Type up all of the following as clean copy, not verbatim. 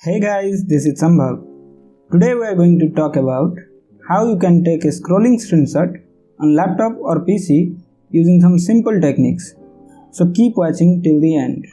Hey guys, this is Sambhav. Today we are going to talk about how you can take a scrolling screenshot on laptop or PC using some simple techniques. So keep watching till the end.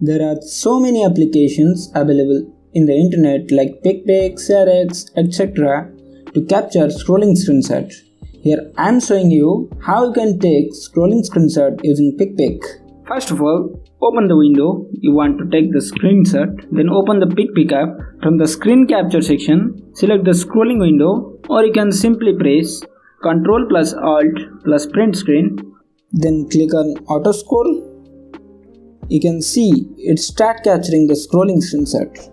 There are so many applications available in the internet like PicPic, ShareX, etc. to capture scrolling screenshots. Here I am showing you how you can take scrolling screenshot using PicPic. First of all, open the window you want to take the screenshot, then open the PicPic app. From the screen capture section, select the scrolling window, or you can simply press Ctrl plus Alt plus print screen. Then click on auto scroll. You can see it start capturing the scrolling screenshot.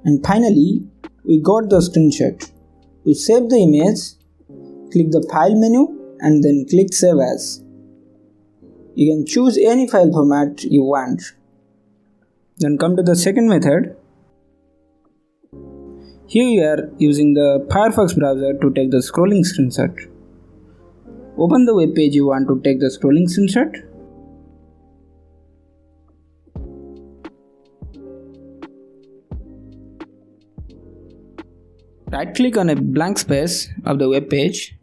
And finally, we got the screenshot. To save the image, click the file menu and then click save as. You can choose any file format you want. Then come to the second method. Here you are using the Firefox browser to take the scrolling screenshot. Open the web page you want to take the scrolling screenshot. Right click on a blank space of the web page,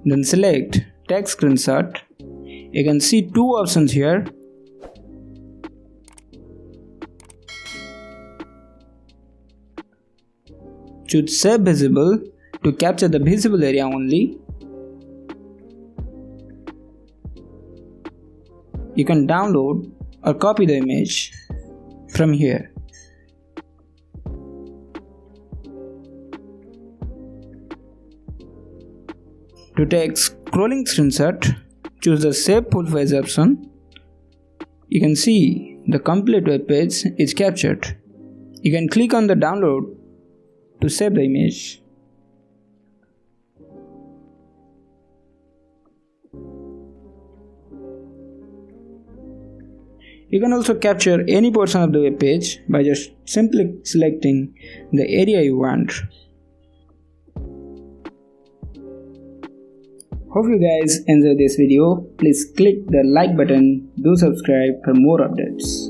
then select Take Screenshot. You can see two options here. Choose Save Visible to capture the visible area only. You can download or copy the image from here. To take scrolling screenshot, choose the Save Full Page option. You can see the complete web page is captured. You can click on the download to save the image. You can also capture any portion of the web page by just simply selecting the area you want. Hope you guys enjoyed this video. Please click the like button, do subscribe for more updates.